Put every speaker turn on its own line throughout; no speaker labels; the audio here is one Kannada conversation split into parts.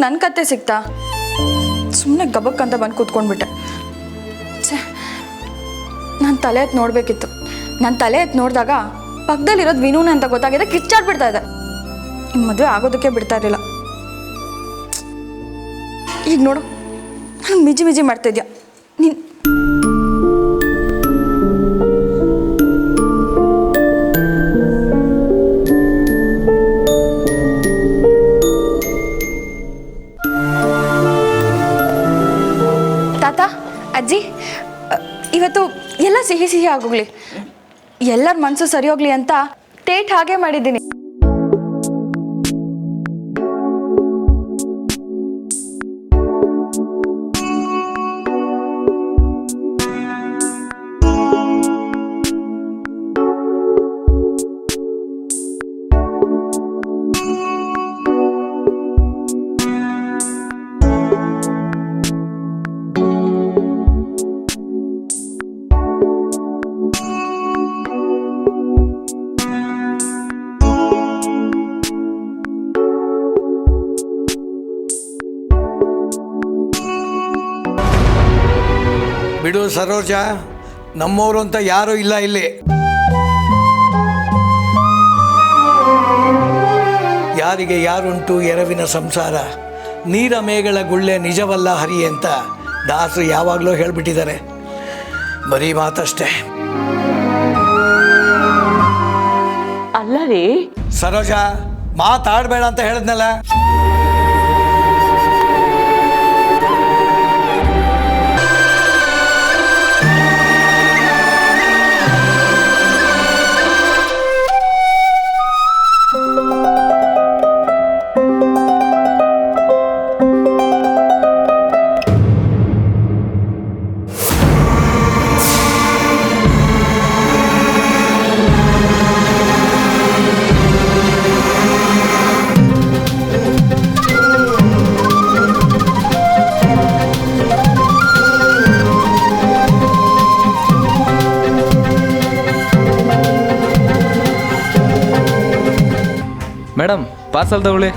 ನನ್ನ ಕತೆ ಸಿಕ್ತಾ? ಸುಮ್ಮನೆ ಗಬಕ್ಕಂತ ಬಂದು ಕೂತ್ಕೊಂಡ್ಬಿಟ್ಟೆ. ಛೇ, ನಾನು ತಲೆ ಎತ್ತು ನೋಡಬೇಕಿತ್ತು. ನಾನು ತಲೆ ಎತ್ತು ನೋಡಿದಾಗ ಪಕ್ಕದಲ್ಲಿರೋದು ವಿನೂನ ಅಂತ ಗೊತ್ತಾಗಿದೆ, ಕಿಚ್ಚಾಡ್ಬಿಡ್ತಾ ಇದೆ. ಇನ್ನು ಮದುವೆ ಆಗೋದಕ್ಕೆ ಬಿಡ್ತಾ ಇರಲಿಲ್ಲ. ಈಗ ನೋಡು, ನನಗೆ ಮಿಜಿ ಮಿಜಿ ಮಾಡ್ತಾ ಇದೆಯಾ ನೀನು? ತಾತ, ಅಜ್ಜಿ, ಇವತ್ತು ಎಲ್ಲ ಸಿಹಿ ಸಿಹಿ ಆಗೋಗ್ಲಿ, ಎಲ್ಲರ ಮನಸ್ಸು ಸರಿ ಹೋಗ್ಲಿ ಅಂತ ಟೇಟ್ ಹಾಗೆ ಮಾಡಿದ್ದೀನಿ.
ಬಿಡು ಸರೋಜ, ನಮ್ಮವರು ಅಂತ ಯಾರೂ ಇಲ್ಲ ಇಲ್ಲಿ. ಯಾರಿಗೆ ಯಾರುಂಟು ಎರವಿನ ಸಂಸಾರ, ನೀರ ಮೇಗಳ ಗುಳ್ಳೆ ನಿಜವಲ್ಲ ಹರಿ ಅಂತ ದಾಸರು ಯಾವಾಗಲೂ ಹೇಳ್ಬಿಟ್ಟಿದ್ದಾರೆ. ಬರೀ ಮಾತಷ್ಟೇ.
ಅಲ್ಲ ರೀ
ಸರೋಜ, ಮಾತಾಡಬೇಡ ಅಂತ ಹೇಳಿದ್ನಲ್ಲ.
ಮೇಡಮ್, ಪಾರ್ಸಲ್ ತಗೊಳ್ಳಿ.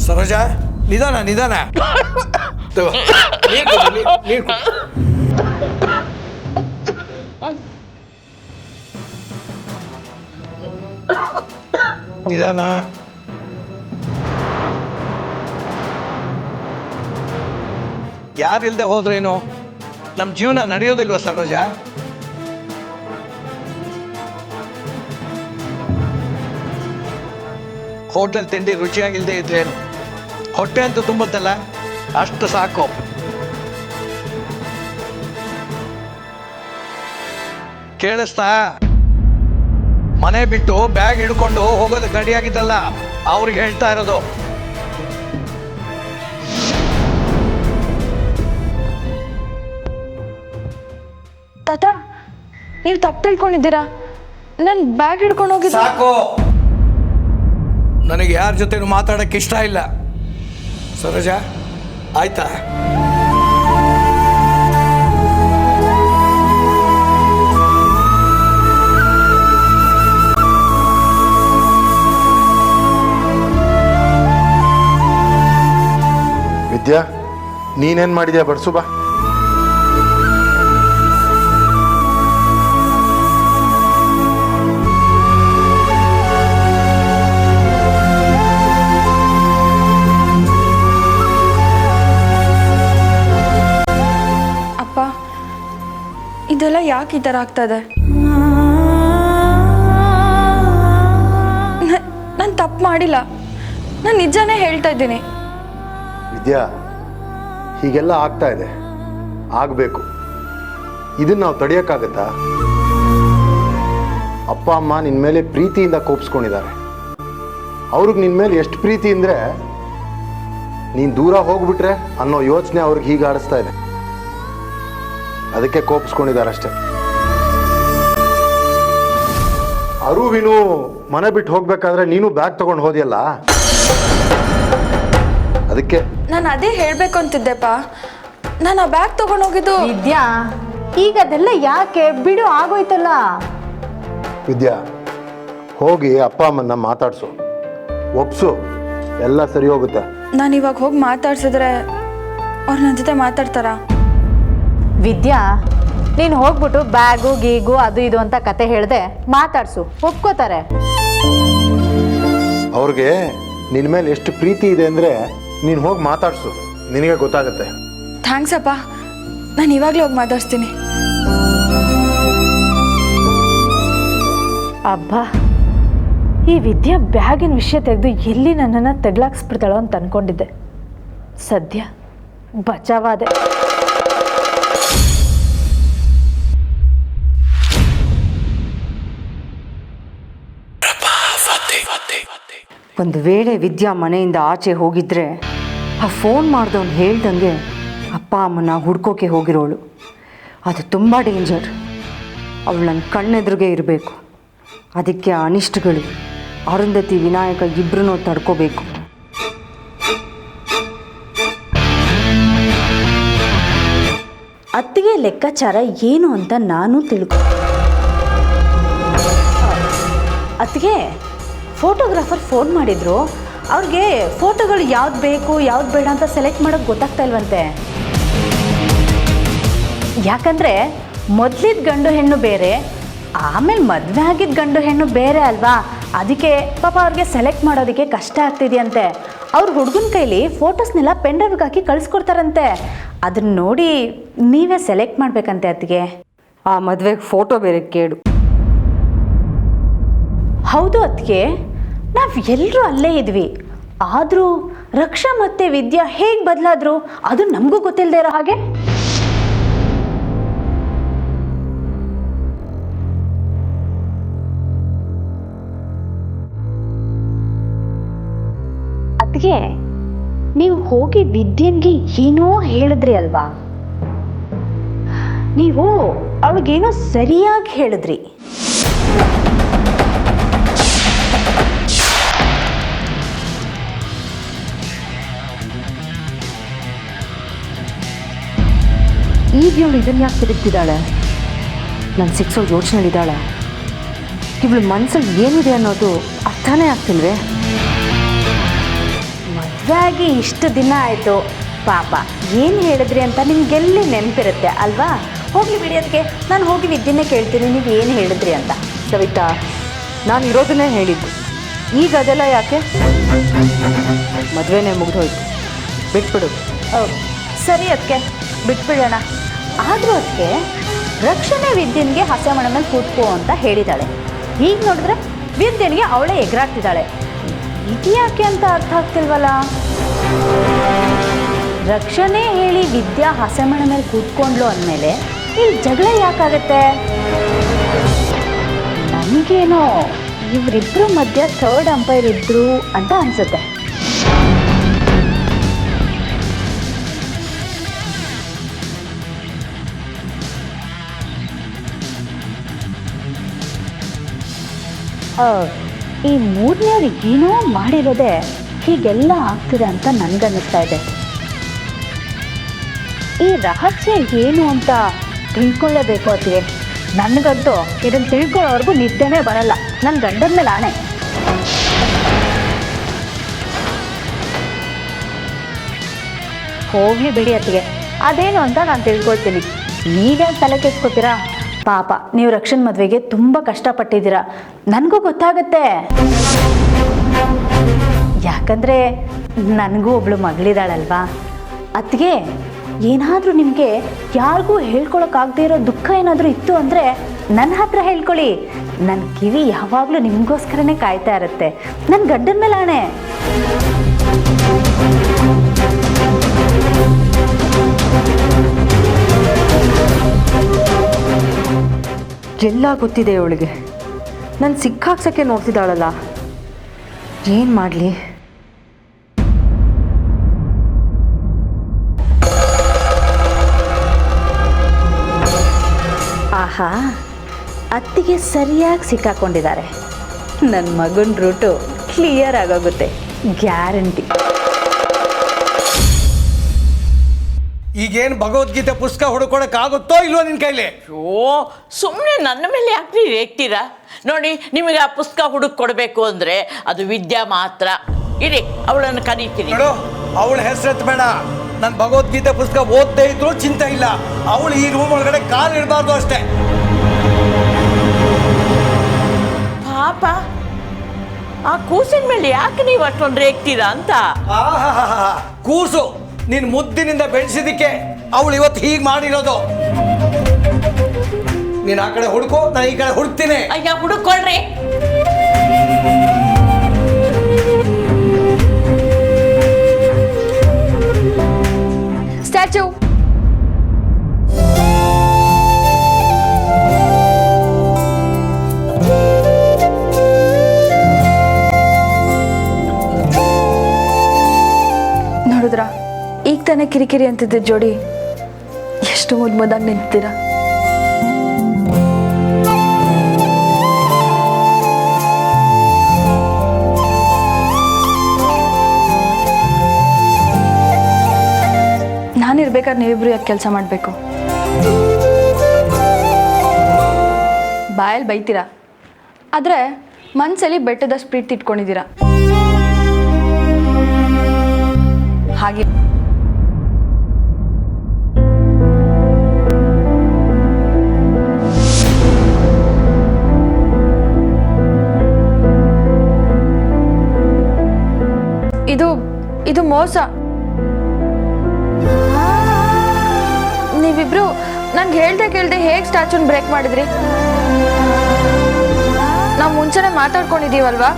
ಸರೋಜ, ನಿಧಾನ ನಿಧಾನ. ನಿಧಾನ. ಯಾರಿಲ್ದೆ ಹೋದ್ರೇನು ನಮ್ಮ ಜೀವನ ನಡೆಯೋದಿಲ್ವ ಸರೋಜ? ಹೋಟೆಲ್ ತಿಂಡಿ ರುಚಿಯಾಗಿಲ್ದೇ ಇದ್ರೇನು, ಹೊಟ್ಟೆ ಅಂತೂ ತುಂಬುತ್ತಲ್ಲ, ಅಷ್ಟು ಸಾಕು. ಕೇಳಿಸ್ತಾ? ಮನೆ ಬಿಟ್ಟು ಬ್ಯಾಗ್ ಹಿಡ್ಕೊಂಡು ಹೋಗೋದು ಗಡಿಯಾಗಿದ್ದಲ್ಲ, ಅವ್ರಿಗೆ ಹೇಳ್ತಾ ಇರೋದು.
ತಾತ, ನೀವು ತಪ್ಪು ತಿಳ್ಕೊಂಡಿದ್ದೀರಾ. ನನ್ನ ಬ್ಯಾಗ್ ಹಿಡ್ಕೊಂಡು ಹೋಗಿದ್ದೆ.
ಸಾಕು, ನನಗೆ ಯಾರ ಜೊತೆನೂ ಮಾತಾಡಕ್ಕೆ ಇಷ್ಟ ಇಲ್ಲ. ಸರೋಜ, ಆಯ್ತಾ?
ವಿದ್ಯಾ, ನೀನೇನು ಮಾಡಿದ್ಯಾ? ಬಡ್ಸು ಬಾ.
ಅಪ್ಪ, ಇದೆಲ್ಲ ಯಾಕೆ ಈ ಥರ ಆಗ್ತದೆ? ನಾನು ತಪ್ಪು ಮಾಡಿಲ್ಲ, ನಾನು ನಿಜಾನೇ ಹೇಳ್ತಾ ಇದ್ದೀನಿ.
ವಿದ್ಯಾ, ಹೀಗೆಲ್ಲ ಆಗ್ತಾ ಇದೆ, ಆಗಬೇಕು. ಇದನ್ನು ನಾವು ತಡೆಯೋಕ್ಕಾಗತ್ತಾ? ಅಪ್ಪ ಅಮ್ಮ ನಿನ್ನ ಮೇಲೆ ಪ್ರೀತಿಯಿಂದ ಕೋಪಿಸ್ಕೊಂಡಿದ್ದಾರೆ. ಅವ್ರಿಗೆ ನಿನ್ನ ಮೇಲೆ ಎಷ್ಟು ಪ್ರೀತಿ ಅಂದರೆ ನೀನು ದೂರ ಹೋಗ್ಬಿಟ್ರೆ ಅನ್ನೋ ಯೋಚನೆ ಅವ್ರಿಗೆ ಹೀಗೆ ಆಡಿಸ್ತಾ ಇದೆ. ಅದಕ್ಕೆ ಕೋಪಿಸ್ಕೊಂಡಿದ್ದಾರೆ ಅಷ್ಟೇ. ಅರುವಿನು ಮನೆ ಬಿಟ್ಟು ಹೋಗ್ಬೇಕಾದ್ರೆ ನೀನು ಬ್ಯಾಗ್ ತಗೊಂಡು ಹೋದಿಯಲ್ಲ, ಅದಕ್ಕೆ.
ನಾನು ಅದೇ ಹೇಳಬೇಕು ಅಂತಿದ್ದೆಪ್ಪ. ನಾನು ಆ ಬ್ಯಾಗ್ ತೊಗೊಂಡೋಗಿದ್ದು.
ವಿದ್ಯಾ, ಈಗ ಅದೆಲ್ಲ ಯಾಕೆ ಬಿಡು, ಆಗೋಯ್ತಲ್ಲ.
ವಿದ್ಯಾ, ಹೋಗಿ ಅಪ್ಪ ಅಮ್ಮನ್ನ ಮಾತಾಡ್ಸು, ಒಪ್ಸು, ಎಲ್ಲ ಸರಿ ಹೋಗುತ್ತೆ.
ನಾನು ಇವಾಗ ಹೋಗಿ ಮಾತಾಡ್ಸಿದ್ರೆ ಅವ್ರು ನನ್ನ ಜೊತೆ ಮಾತಾಡ್ತಾರಾ?
ವಿದ್ಯಾ, ನೀನು ಹೋಗ್ಬಿಟ್ಟು ಬ್ಯಾಗು ಗೀಗು ಅದು ಇದು ಅಂತ ಕತೆ ಹೇಳ್ದೆ ಮಾತಾಡ್ಸು, ಒಪ್ಕೋತಾರೆ.
ಅವ್ರಿಗೆ ನಿನ್ನ ಮೇಲೆ ಎಷ್ಟು ಪ್ರೀತಿ ಇದೆ ಅಂದರೆ ನೀನು ಹೋಗಿ ಮಾತಾಡ್ಸು, ನಿನಗೆ ಗೊತ್ತಾಗುತ್ತೆ.
ಥ್ಯಾಂಕ್ಸ್ ಅಪ್ಪ, ನಾನು ಇವಾಗಲೇ ಹೋಗಿ ಮಾತಾಡ್ಸ್ತೀನಿ.
ಅಬ್ಬಾ, ಈ ವಿದ್ಯಾ ಬ್ಯಾಗಿನ ವಿಷಯ ತೆಗೆದು ಎಲ್ಲಿ ನನ್ನನ್ನು ತೆಗ್ಲಾಕ್ಸ್ಬಿಡ್ತಾಳೋ ಅಂತ ಅನ್ಕೊಂಡಿದ್ದೆ. ಸದ್ಯ ಬಚಾವಾದೆ.
ಒಂದು ವೇಳೆ ವಿದ್ಯಾ ಮನೆಯಿಂದ ಆಚೆ ಹೋಗಿದ್ರೆ ಆ ಫೋನ್ ಮಾಡಿದವನು ಹೇಳ್ದಂಗೆ ಅಪ್ಪ ಅಮ್ಮನ ಹುಡ್ಕೋಕೆ ಹೋಗಿರೋಳು. ಅದು ತುಂಬ ಡೇಂಜರ್. ಅವಳು ನನ್ನ ಕಣ್ಣೆದುರಿಗೆ ಇರಬೇಕು. ಅದಕ್ಕೆ ಆ ಅನಿಷ್ಟಗಳು ಅರುಂಧತಿ ವಿನಾಯಕ ಇಬ್ಬರೂ ತಡ್ಕೋಬೇಕು.
ಅತ್ತಿಗೆ ಲೆಕ್ಕಾಚಾರ ಏನು ಅಂತ ನಾನು ಅತ್ತಿಗೆ ಫೋಟೋಗ್ರಾಫರ್ ಫೋನ್ ಮಾಡಿದ್ರು. ಅವ್ರಿಗೆ ಫೋಟೋಗಳು ಯಾವ್ದು ಬೇಕು ಯಾವ್ದು ಬೇಡ ಅಂತ ಸೆಲೆಕ್ಟ್ ಮಾಡೋಕ್ಕೆ ಗೊತ್ತಾಗ್ತಾ ಇಲ್ವಂತೆ. ಯಾಕಂದರೆ ಮೊದಲಿದ್ದ ಗಂಡು ಹೆಣ್ಣು ಬೇರೆ, ಆಮೇಲೆ ಮದುವೆ ಆಗಿದ್ದ ಗಂಡು ಹೆಣ್ಣು ಬೇರೆ ಅಲ್ವಾ. ಅದಕ್ಕೆ ಪಾಪ ಅವ್ರಿಗೆ ಸೆಲೆಕ್ಟ್ ಮಾಡೋದಕ್ಕೆ ಕಷ್ಟ ಆಗ್ತಿದೆಯಂತೆ. ಅವ್ರ ಹುಡುಗನ ಕೈಲಿ ಫೋಟೋಸ್ನೆಲ್ಲ ಪೆಂಡ್ರೈವ್ಗೆ ಹಾಕಿ ಕಳಿಸ್ಕೊಡ್ತಾರಂತೆ. ಅದನ್ನ ನೋಡಿ ನೀವೇ ಸೆಲೆಕ್ಟ್ ಮಾಡಬೇಕಂತೆ ಅತ್ತಿಗೆ.
ಆ ಮದುವೆಗೆ ಫೋಟೋ ಬೇರೆ ಕೇಳು.
ಹೌದು ಅತ್ತಿಗೆ, ನಾವು ಎಲ್ಲರೂ ಅಲ್ಲೇ ಇದ್ವಿ. ಆದರೂ ರಕ್ಷಾ ಮತ್ತು ವಿದ್ಯಾ ಹೇಗೆ ಬದಲಾದ್ರು ಅದು ನಮಗೂ ಗೊತ್ತಿಲ್ಲದೆ ಇರೋ ಹಾಗೆ. ಅತ್ತಿಗೆ, ನೀವು ಹೋಗಿ ವಿದ್ಯನ್ಗೆ ಏನೋ ಹೇಳಿದ್ರಿ ಅಲ್ವಾ? ನೀವು ಅವಳಿಗೇನೋ ಸರಿಯಾಗಿ ಹೇಳಿದ್ರಿ.
ಈಗ ಇವಳು ಇದನ್ನು ಯಾಕೆ ತಿರುಗ್ತಿದ್ದಾಳೆ? ನಾನು ಸಿಕ್ಸೋ ಯೋಚನೆಯಲ್ಲಿದ್ದಾಳೆ. ಇವಳು ಮನಸ್ಸಲ್ಲಿ ಏನಿದೆ ಅನ್ನೋದು ಅರ್ಥನೇ ಆಗ್ತಿಲ್ವೇ?
ಮದುವೆ ಆಗಿ ಇಷ್ಟು ದಿನ ಆಯಿತು, ಪಾಪ ಏನು ಹೇಳಿದ್ರಿ ಅಂತ ನಿಮ್ಗೆಲ್ಲಿ ನೆನಪಿರುತ್ತೆ ಅಲ್ವಾ? ಹೋಗಿ ಬಿಡಿಯೋದಕ್ಕೆ ನಾನು ಹೋಗಿ ವಿದ್ಯೆನೇ ಕೇಳ್ತೀನಿ, ನೀವು ಏನು ಹೇಳಿದ್ರಿ ಅಂತ.
ಸವಿತಾ, ನಾನು ಇರೋದನ್ನೇ ಹೇಳಿದ್ದು. ಈಗ ಅದೆಲ್ಲ ಯಾಕೆ? ಮದುವೆನೇ ಮುಗಿದೋಯ್ತು, ಬಿಟ್ಬಿಡು.
ಸರಿ ಅದಕ್ಕೆ ಬಿಟ್ಬಿಡೋಣ. ಆದರೂ ಅದಕ್ಕೆ ರಕ್ಷಣೆ ವಿದ್ಯನ್ಗೆ ಹಸೆ ಮನೆ ಮೇಲೆ ಕೂತ್ಕೋ ಅಂತ ಹೇಳಿದ್ದಾಳೆ. ಈಗ ನೋಡಿದ್ರೆ ವಿದ್ಯನ್ಗೆ ಅವಳೇ ಎಗರಾಡ್ತಿದ್ದಾಳೆ. ಇದ್ಯಾಕೆ ಅಂತ ಅರ್ಥ ಆಗ್ತಿಲ್ವಲ್ಲ. ರಕ್ಷಣೆ ಹೇಳಿ ವಿದ್ಯಾ ಹಸೆ ಮನೆ ಮೇಲೆ ಕೂತ್ಕೊಂಡ್ಲು ಅಂದಮೇಲೆ ಇಲ್ಲಿ ಜಗಳ ಯಾಕಾಗತ್ತೆ? ನನಗೇನೋ ಇವರಿಬ್ಬರು ಮಧ್ಯ ಥರ್ಡ್ ಅಂಪೈರ್ ಇದ್ರು ಅಂತ ಅನಿಸುತ್ತೆ. ಈ ಮೂರನೇವ್ರು ಏನೋ ಮಾಡಿರೋದೆ ಹೀಗೆಲ್ಲ ಆಗ್ತಿದೆ ಅಂತ ನನಗನ್ನಿಸ್ತಾ ಇದೆ. ಈ ರಹಸ್ಯ ಏನು ಅಂತ ತಿಳ್ಕೊಳ್ಳೇಬೇಕು ಅತ್ತಿಗೆ. ನನಗಂತೂ ಇದನ್ನು ತಿಳ್ಕೊಳ್ಳೋವರೆಗೂ ನಿದ್ದೆನೇ ಬರಲ್ಲ. ನನ್ನ ಗಂಡನ ಮೇಲೆ ಆಣೆ. ಹೋಗಿ ಬಿಡಿ ಅತ್ತಿಗೆ, ಅದೇನು ಅಂತ ನಾನು ತಿಳ್ಕೊಳ್ತೀನಿ. ನೀವೇ ತಲೆ ಕೆಡ್ಸ್ಕೊತೀರಾ? ಪಾಪ ನೀವು ರಕ್ಷಣ್ ಮದುವೆಗೆ ತುಂಬ ಕಷ್ಟಪಟ್ಟಿದ್ದೀರಾ, ನನಗೂ ಗೊತ್ತಾಗುತ್ತೆ. ಯಾಕಂದರೆ ನನಗೂ ಒಬ್ಳು ಮಗಳಿದ್ದಾಳಲ್ವಾ. ಅತ್ತಿಗೆ, ಏನಾದರೂ ನಿಮಗೆ ಯಾರಿಗೂ ಹೇಳ್ಕೊಳಕ್ಕಾಗದೇ ಇರೋ ದುಃಖ ಏನಾದರೂ ಇತ್ತು ಅಂದರೆ ನನ್ನ ಹತ್ರ ಹೇಳ್ಕೊಳ್ಳಿ. ನನ್ನ ಕಿವಿ ಯಾವಾಗಲೂ ನಿಮಗೋಸ್ಕರನೇ ಕಾಯ್ತಾ ಇರುತ್ತೆ. ನನ್ನ ಗಂಡನ ಮೇಲೆ ಆಣೆ.
ಎಲ್ಲ ಗೊತ್ತಿದೆ ಅವಳಿಗೆ. ನಾನು ಸಿಕ್ಕಾಕ್ಸಕ್ಕೆ ನೋಡ್ತಿದ್ದಾಳಲ್ಲ, ಏನು ಮಾಡಲಿ?
ಆಹಾ, ಅತ್ತಿಗೆ ಸರಿಯಾಗಿ ಸಿಕ್ಕಾಕೊಂಡಿದ್ದಾರೆ. ನನ್ನ ಮಗನ ರೂಟು ಕ್ಲಿಯರ್ ಆಗೋಗುತ್ತೆ, ಗ್ಯಾರಂಟಿ.
ಈಗೇನು ಭಗವದ್ಗೀತೆ ಪುಸ್ತಕ ಹುಡ್ಕೊಳಕ್ಕಾಗುತ್ತೋ ಇಲ್ವೋ ನಿನ್ನ ಕೈಲಿ?
ಓ ಸುಮ್ಮನೆ ನನ್ನ ಮೇಲೆ ಯಾಕೆ ರೇಗ್ತೀರಾ? ನೋಡಿ, ನಿಮಗೆ ಆ ಪುಸ್ತಕ ಹುಡುಕ್ ಕೊಡಬೇಕು ಅಂದರೆ ಅದು ವಿದ್ಯಾ ಮಾತ್ರ. ಇರಿ, ಅವಳನ್ನು ಕರೀತೀನಿ.
ನೋಡು, ಅವಳ ಹೆಸರೆತ್ತು ಬೇಡ. ನಾನು ಭಗವದ್ಗೀತೆ ಪುಸ್ತಕ ಓದ್ತಾ ಇದ್ರು ಚಿಂತೆ ಇಲ್ಲ. ಅವಳು ಈ ರೂಮ್ ಒಳಗಡೆ ಕಾಲು ಇಡಬಾರ್ದು ಅಷ್ಟೇ.
ಪಾಪ, ಆ ಕೂಸಿನ ಮೇಲೆ ಯಾಕೆ ನೀವು ಅಷ್ಟೊಂದು ರೇಗ್ತೀರಾ ಅಂತ.
ಆಹಾಹಾಹಾ, ಕೂಸು ನೀನು ಮುದ್ದಿನಿಂದ ಬೆಳೆಸಿದಕ್ಕೆ ಅವಳು ಇವತ್ತು ಹೀಗೆ ಮಾಡಿರೋದು. ನೀನು ಆ ಕಡೆ ಹುಡುಕು, ನಾನು ಈ ಕಡೆ ಹುಡುಕ್ತೀನಿ.
ಅಯ್ಯ, ಹುಡುಕೊಳ್ರಿ.
ಸ್ಟ್ಯಾಚು. ನೋಡಿದ್ರಾ, ಈಗ ತಾನೇ ಕಿರಿಕಿರಿ ಅಂತಿದ್ದ ಜೋಡಿ ಎಷ್ಟು ಮುದ್ದಾಗಿ ನಿಂತೀರಾ. ನಾನಿರ್ಬೇಕಾದ್ರೆ ನೀವಿಬ್ರು ಯಾಕೆ ಕೆಲಸ ಮಾಡಬೇಕು? ಬಾಯಲ್ಲಿ ಬೈತೀರಾ, ಆದರೆ ಮನಸ್ಸಲ್ಲಿ ಬೆಟ್ಟದಷ್ಟು ಪ್ರೀತಿ ಇಟ್ಕೊಂಡಿದ್ದೀರಾ. ಹಾಗೆ ಇದು ಮೋಸ. ನೀವಿಬ್ರು ನಂಗೆ ಹೇಳ್ದೆ ಹೇಗೆ ಸ್ಟ್ಯಾಚುನ್ ಬ್ರೇಕ್ ಮಾಡಿದ್ರಿ? ನಾವು ಮುಂಚೆನೇ ಮಾತಾಡ್ಕೊಂಡಿದ್ದೀವಲ್ವಾ,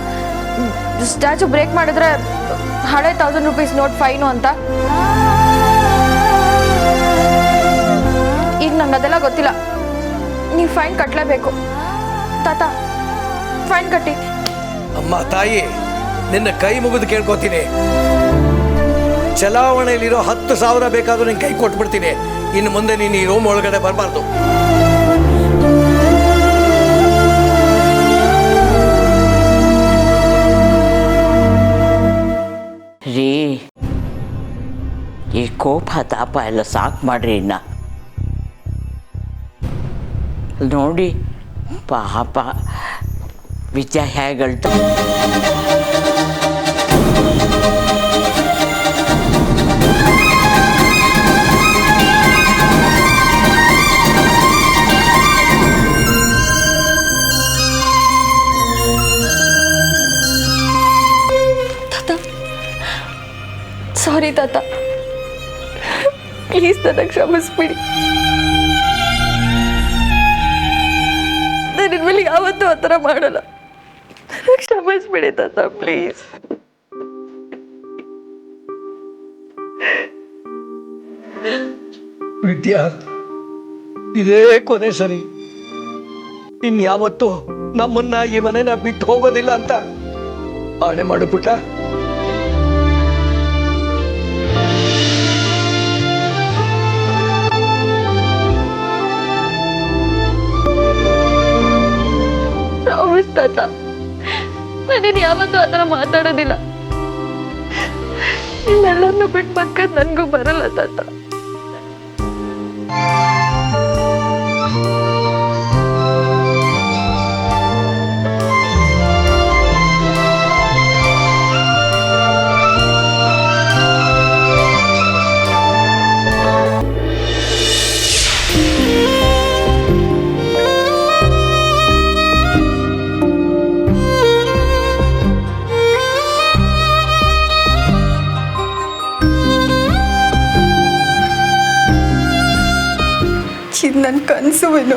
ಸ್ಟ್ಯಾಚು ಬ್ರೇಕ್ ಮಾಡಿದ್ರೆ ಹಳೆ 1000 ರೂಪೀಸ್ ನೋಟ್ ಫೈನು ಅಂತ. ಈಗ ನಂಗೆ ಅದೆಲ್ಲ ಗೊತ್ತಿಲ್ಲ. ನೀವು ಫೈನ್ ಕಟ್ಟಲೇಬೇಕು. ತಾತ, ಫೈನ್ ಕಟ್ಟಿ.
ಅಮ್ಮ ತಾಯಿ, ನಿನ್ನ ಕೈ ಮುಗಿದು ಕೇಳ್ಕೊತೀನಿ. ಚಲಾವಣೆಯಲ್ಲಿರೋ 10,000 ಬೇಕಾದ್ರೂ ನಿನ್ನ ಕೈ ಕೊಟ್ಬಿಡ್ತೀನಿ. ಇನ್ನು ಮುಂದೆ ನೀನು ಈ ರೂಮ್ ಒಳಗಡೆ ಬರಬಾರ್ದು.
ರೀ, ಈ ಕೋಪ ತಾಪ ಎಲ್ಲ ಸಾಕು ಮಾಡ್ರಿ. ಇನ್ನ ನೋಡಿ ಪಾಪ ವಿದ್ಯಾ ಹೇಗಳ್ತ.
ಸಾರಿ ತಾತ, ಪ್ಲೀಸ್ ನನ್ನ ಕ್ಷಮಿಸ್ಬಿಡಿ. ನಾನು ಇನ್ಮೇಲೆ ಯಾವತ್ತೂ ಆ ಥರ ಮಾಡಲ್ಲ. ನನಗೆ ಕ್ಷಮಿಸ್ಬಿಡಿ ತಾತ, ಪ್ಲೀಸ್.
ವಿದ್ಯಾ, ಇದೇ ಕೊನೆ ಸರಿ. ಇನ್ಯಾವತ್ತೂ ನಮ್ಮನ್ನ ಈ ಮನೆನ ಬಿಟ್ಟು ಹೋಗೋದಿಲ್ಲ ಅಂತ ಆಣೆ ಮಾಡಿಬಿಟ್ಟ.
ತಾತ, ನಾನೇನು ಯಾವತ್ತೂ ಆ ಥರ ಮಾತಾಡೋದಿಲ್ಲ. ನಿಮ್ಮೆಲ್ಲರನ್ನೂ ಬಿಟ್ಟು ಬಕ್ಕದ್ ನನಗೂ ಬರಲ್ಲ ತಾತ. ಇದು ನನ್ನ ಕನಸುವೇನು.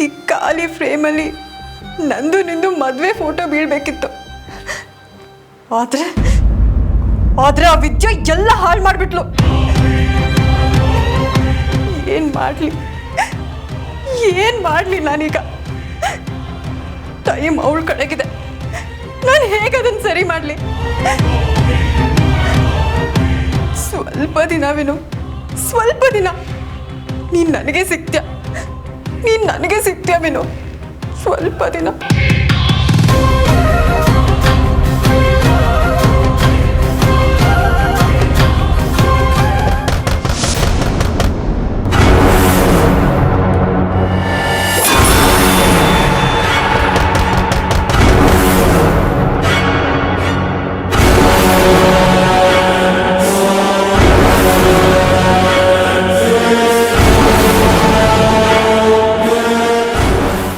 ಈ ಖಾಲಿ ಫ್ರೇಮಲ್ಲಿ ನಂದು ನಿಂದು ಮದುವೆ ಫೋಟೋ ಬೀಳ್ಬೇಕಿತ್ತು. ಆದ್ರೆ ಆ ವಿದ್ಯೆ ಎಲ್ಲ ಹಾಳು ಮಾಡಿಬಿಟ್ಲು. ಏನ್ ಮಾಡ್ಲಿ ನಾನೀಗ? ಟೈಮ್ ಅವಳ ಕಡೆಗಿದೆ. ನಾನು ಹೇಗೆ ಅದನ್ನು ಸರಿ ಮಾಡಲಿ? ಸ್ವಲ್ಪ ದಿನ ನೀನು ನನಗೆ ಸಿಗ್ತೀಯ. ನೀನು ನನಗೆ ಸಿಗ್ತೀಯ ವಿನು ಸ್ವಲ್ಪ ದಿನ